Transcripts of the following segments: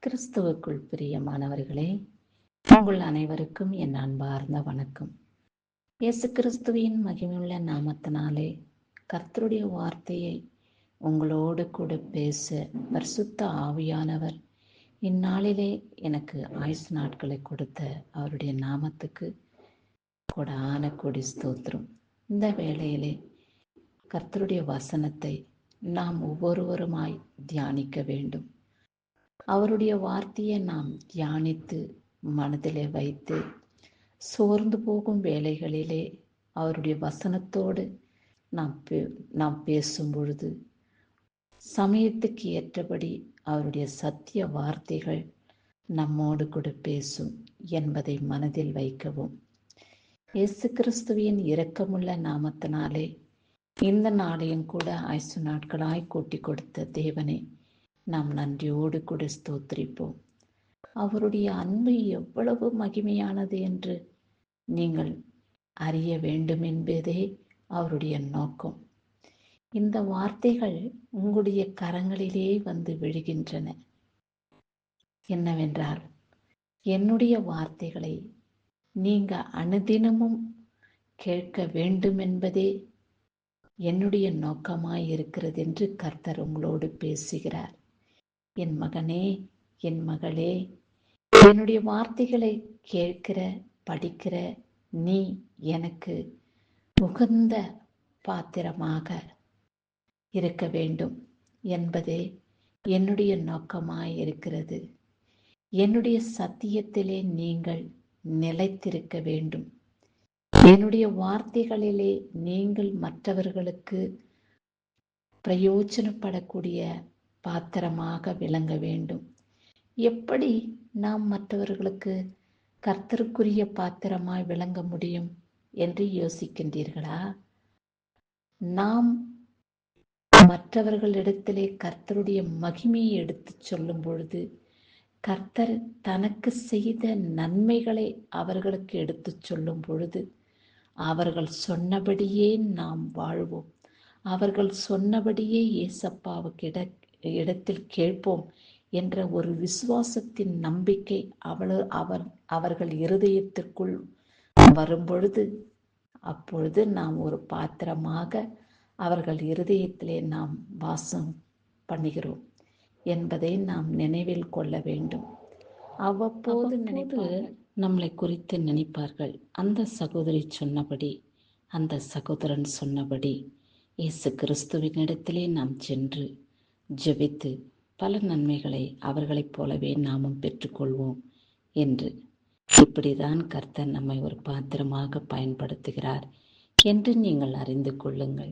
கிறிஸ்துவுக்குள் பிரியமானவர்களே, உங்கள் அனைவருக்கும் என் அன்பார்ந்த வணக்கம். இயேசு கிறிஸ்துவின் மகிமையுள்ள நாமத்தினாலே கர்த்தருடைய வார்த்தையை உங்களோடு கூட பேச பரிசுத்த ஆவியானவர் இந்நாளிலே எனக்கு ஆயுசு நாட்களை கொடுத்த அவருடைய நாமத்துக்கு கொடான கொடி ஸ்தோத்திரம். இந்த வேளையிலே கர்த்தருடைய வசனத்தை நாம் ஒவ்வொருவருமாய் தியானிக்க வேண்டும். அவருடைய வார்த்தையை நாம் தியானித்து மனதிலே வைத்து சோர்ந்து போகும் வேளைகளிலே அவருடைய வசனத்தோடு நாம் பேசும் பொழுது சமயத்துக்கு ஏற்றபடி அவருடைய சத்திய வார்த்தைகள் நம்மோடு கூட பேசும் என்பதை மனதில் வைக்கவும். இயேசு கிறிஸ்துவின் இரக்கமுள்ள நாமத்தினாலே இந்த நாளையும் கூட ஆயுசு நாட்களாய் கூட்டி கொடுத்த தேவனை நாம் நன்றியோடு கூட ஸ்தோத்திரிப்போம். அவருடைய அன்பு எவ்வளவு மகிமையானது என்று நீங்கள் அறிய வேண்டும் என்பதே அவருடைய நோக்கம். இந்த வார்த்தைகள் உங்களுடைய கரங்களிலே வந்து விழுகின்றன. என்னவென்றால், என்னுடைய வார்த்தைகளை நீங்க அனுதினமும் கேட்க வேண்டும் என்பதே என்னுடைய நோக்கமாய் இருக்கிறது என்று கர்த்தர் உங்களோடு பேசுகிறார். என் மகனே, என் மகளே, என்னுடைய வார்த்தைகளை கேட்கிற படிக்கிற நீ எனக்கு உகந்த பாத்திரமாக இருக்க வேண்டும் என்பதே என்னுடைய நோக்கமாய் இருக்கிறது. என்னுடைய சத்தியத்திலே நீங்கள் நிலைத்திருக்க வேண்டும். என்னுடைய வார்த்தைகளிலே நீங்கள் மற்றவர்களுக்கு பிரயோஜனப்படக்கூடிய பாத்திரமாக விளங்க வேண்டும். எப்படி நாம் மற்றவர்களுக்கு கர்த்தருக்குரிய பாத்திரமாய் விளங்க முடியும் என்று யோசிக்கின்றீர்களா? நாம் மற்றவர்களிடத்திலே கர்த்தருடைய மகிமையை எடுத்து சொல்லும் பொழுது கர்த்தர் தனக்கு செய்த நன்மைகளை அவர்களுக்கு எடுத்து சொல்லும் பொழுது அவர்கள் சொன்னபடியே நாம் வாழ்வோம். அவர்கள் சொன்னபடியே ஏசப்பாவுக்கு இடத்தில் கேட்போம் என்ற ஒரு விசுவாசத்தின் நம்பிக்கை அவர்கள் இருதயத்திற்குள் வரும்பொழுது அப்பொழுது நாம் ஒரு பாத்திரமாக அவர்கள் இருதயத்திலே நாம் வாசம் பண்ணுகிறோம் என்பதை நாம் நினைவில் கொள்ள வேண்டும். அவ்வப்போது நம்மளை குறித்து நினைப்பார்கள். அந்த சகோதரி சொன்னபடி, அந்த சகோதரன் சொன்னபடி இயேசு கிறிஸ்துவினிடத்திலே நாம் சென்று ஜெபித்து பல நன்மைகளை அவர்களைப் போலவே நாமும் பெற்றுக்கொள்வோம் என்று. இப்படிதான் கர்த்தர் நம்மை ஒரு பாத்திரமாக பயன்படுத்துகிறார் என்று நீங்கள் அறிந்து கொள்ளுங்கள்.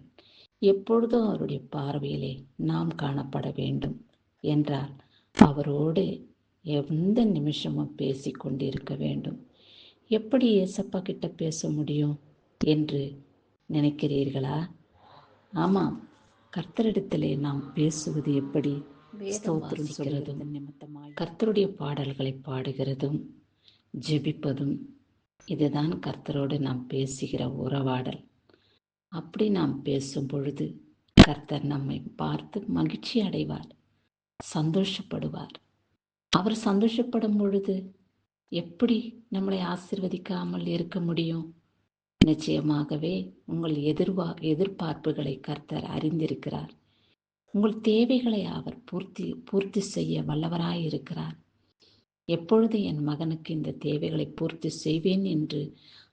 எப்பொழுதும் அவருடைய பார்வையிலே நாம் காணப்பட வேண்டும் என்றால் அவரோடு எந்த நிமிஷமும் பேசி கொண்டிருக்க வேண்டும். எப்படி ஏசப்பா கிட்ட பேச முடியும் என்று நினைக்கிறீர்களா? ஆமாம், கர்த்தரிடத்திலே நாம் பேசுவது எப்படி? ஸ்தோத்திரம் சொல்றதும் கர்த்தருடைய பாடல்களை பாடுகிறதும் ஜெபிப்பதும் இதுதான் கர்த்தரோடு நாம் பேசுகிற உறவாடல். அப்படி நாம் பேசும் பொழுது கர்த்தர் நம்மை பார்த்து மகிழ்ச்சி அடைவார், சந்தோஷப்படுவார். அவர் சந்தோஷப்படும் பொழுது எப்படி நம்மளை ஆசீர்வதிக்காமல் இருக்க முடியும்? நிச்சயமாகவே உங்கள் எதிர்பார்ப்புகளை கர்த்தர் அறிந்திருக்கிறார். உங்கள் தேவைகளை அவர் பூர்த்தி செய்ய வல்லவராய் இருக்கிறார். எப்பொழுது என் மகனுக்கு இந்த தேவைகளை பூர்த்தி செய்வேன் என்று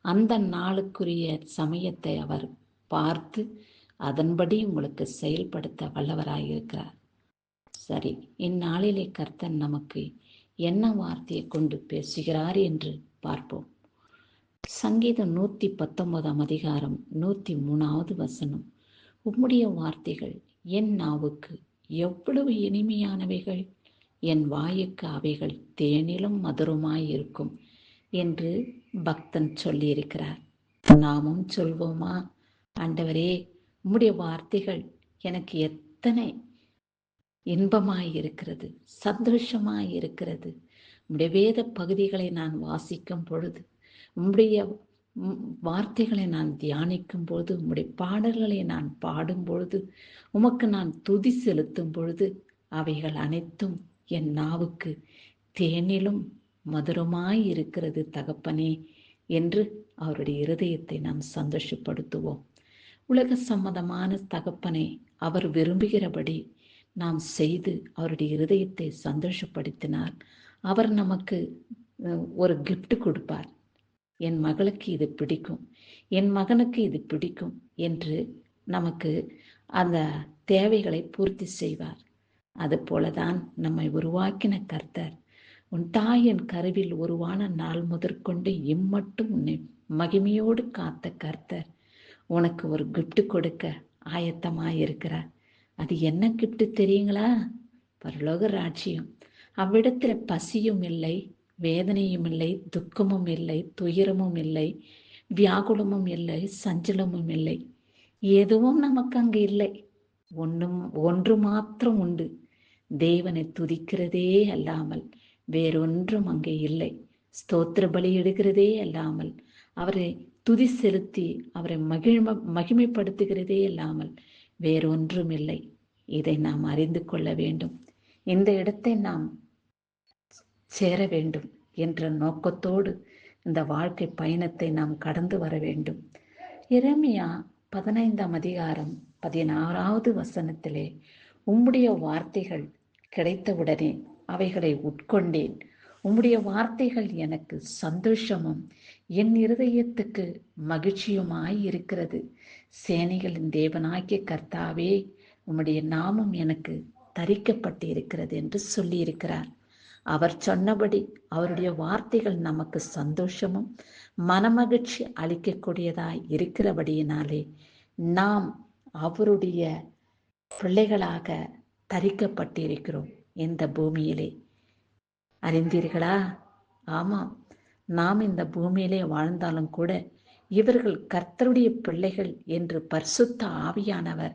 அந்த நாளுக்குரிய சமயத்தை அவர் பார்த்து அதன்படி உங்களுக்கு செயல்படுத்த வல்லவராய் இருக்கிறார். சரி, இந்நாளிலே கர்த்தர் நமக்கு என்ன வார்த்தையை கொண்டு பேசுகிறார் என்று பார்ப்போம். சங்கீதம் 119 அதிகாரம் 103 வசனம். உம்முடைய வார்த்தைகள் என் நாவுக்கு எவ்வளவு இனிமையானவைகள், என் வாயுக்கு அவைகள் தேனிலும் மதுரமாயிருக்கும் என்று பக்தன் சொல்லியிருக்கிறார். நாமும் சொல்வோமா? ஆண்டவரே, உம்முடைய வார்த்தைகள் எனக்கு எத்தனை இன்பமாயிருக்கிறது, சந்தோஷமாயிருக்கிறது. உம்முடைய வேத பகுதிகளை நான் வாசிக்கும் பொழுது, உம்முடைய வார்த்தைகளை நான் தியானிக்கும் பொழுது, உம்முடைய பாடல்களை நான் பாடும் பொழுது, உமக்கு நான் துதி செலுத்தும் பொழுது அவைகள் அனைத்தும் என் நாவுக்கு தேனிலும் மதுரமாய் இருக்கிறது தகப்பனே என்று அவருடைய இருதயத்தை நாம் சந்தோஷப்படுத்துவோம். உலக சம்மதமான தகப்பனை அவர் விரும்புகிறபடி நாம் செய்து அவருடைய இருதயத்தை சந்தோஷப்படுத்தினார். அவர் நமக்கு ஒரு கிஃப்ட் கொடுப்பார். என் மகளுக்கு இது பிடிக்கும், என் மகனுக்கு இது பிடிக்கும் என்று நமக்கு அந்த தேவைகளை பூர்த்தி செய்வார். அது போலதான் நம்மை உருவாக்கின கர்த்தர் உன் தாயின் கருவில் உருவான நாள் முதற்கொண்டு இம்மட்டும் உன்னை மகிமையோடு காத்த கர்த்தர் உனக்கு ஒரு கிஃப்ட் கொடுக்க ஆயத்தமாயிருக்கிறார். அது என்ன கிஃப்ட் தெரியுங்களா? பரலோக ராஜ்யம். அவ்விடத்துல பசியும் இல்லை, வேதனையும் இல்லை, துக்கமும் இல்லை, துயரமும் இல்லை, வியாகுலமும் இல்லை, சஞ்சலமும் இல்லை. எதுவும் நமக்கு அங்கு இல்லை. ஒன்று மாத்திரம் உண்டு. தேவனை துதிக்கிறதே அல்லாமல் வேறொன்றும் அங்கே இல்லை. ஸ்தோத்திர பலி எடுக்கிறதே அல்லாமல், அவரை துதி செலுத்தி அவரை மகிமைப்படுத்துகிறதே அல்லாமல் வேறொன்றும் இல்லை. இதை நாம் அறிந்து கொள்ள வேண்டும். இந்த இடத்தை நாம் சேர வேண்டும் என்ற நோக்கத்தோடு இந்த வாழ்க்கை பயணத்தை நாம் கடந்து வர வேண்டும். எரேமியா 15ஆம் அதிகாரம் 16வது வசனத்திலே, உம்முடைய வார்த்தைகள் கிடைத்தவுடனே அவைகளை உட்கொண்டேன். உம்முடைய வார்த்தைகள் எனக்கு சந்தோஷமும் என் இருதயத்துக்கு மகிழ்ச்சியுமாய் இருக்கிறது. சேனைகளின் தேவனாகிய கர்த்தாவே, உம்முடைய நாமம் எனக்கு தரிக்கப்பட்டு இருக்கிறது என்று சொல்லியிருக்கிறார். அவர் சொன்னபடி அவருடைய வார்த்தைகள் நமக்கு சந்தோஷமும் மனமகிழ்ச்சி அளிக்கக்கூடியதாய் இருக்கிறபடியினாலே நாம் அவருடைய பிள்ளைகளாக தரிக்கப்பட்டிருக்கிறோம் இந்த பூமியிலே. அறிந்தீர்களா? ஆமாம், நாம் இந்த பூமியிலே வாழ்ந்தாலும் கூட இவர்கள் கர்த்தருடைய பிள்ளைகள் என்று பரிசுத்த ஆவியானவர்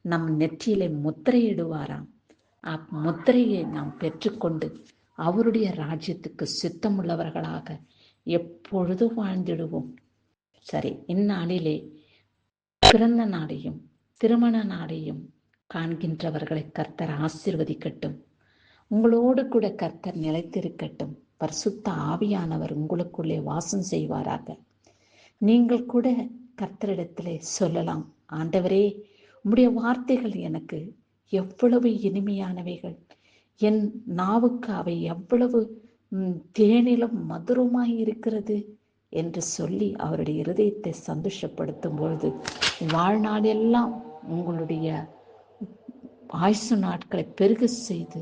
நம் நெற்றியிலே முத்திரையிடுவாராம். முத்திரையை நாம் பெற்றுக்கொண்டு அவருடைய ராஜ்யத்துக்கு சித்தமுள்ளவர்களாக எப்பொழுதும் வாழ்ந்திடுவோம். சரி, இந்நாளிலே பிறந்த நாளையும் திருமண நாளையும் காண்கின்றவர்களை கர்த்தர் ஆசீர்வதிக்கட்டும். உங்களோடு கூட கர்த்தர் நிலைத்திருக்கட்டும். பரிசுத்த ஆவியானவர் உங்களுக்குள்ளே வாசம் செய்வாராக. நீங்கள் கூட கர்த்தரிடத்திலே சொல்லலாம், ஆண்டவரே, உம்முடைய வார்த்தைகள் எனக்கு எவ்வளவு இனிமையானவைகள், என் நாவுக்கு அவை எவ்வளவு தேனிலும் மதுரமாய் இருக்கிறது என்று சொல்லி அவருடைய இருதயத்தை சந்தோஷப்படுத்தும் பொழுது வாழ்நாளெல்லாம் உங்களுடைய ஆயுசு நாட்களை பெருக செய்து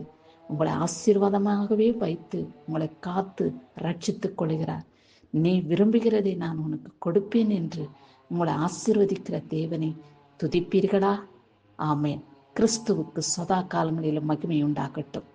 உங்களை ஆசீர்வாதமாகவே வைத்து உங்களை காத்து ரட்சித்துக் கொள்கிறார். நீ விரும்புகிறதை நான் உனக்கு கொடுப்பேன் என்று உங்களை ஆசீர்வதிக்கிற தேவனை துதிப்பீர்களா? ஆமேன். கிறிஸ்துவுக்கு சதா காலங்களிலும் மகிமை உண்டாகட்டும்.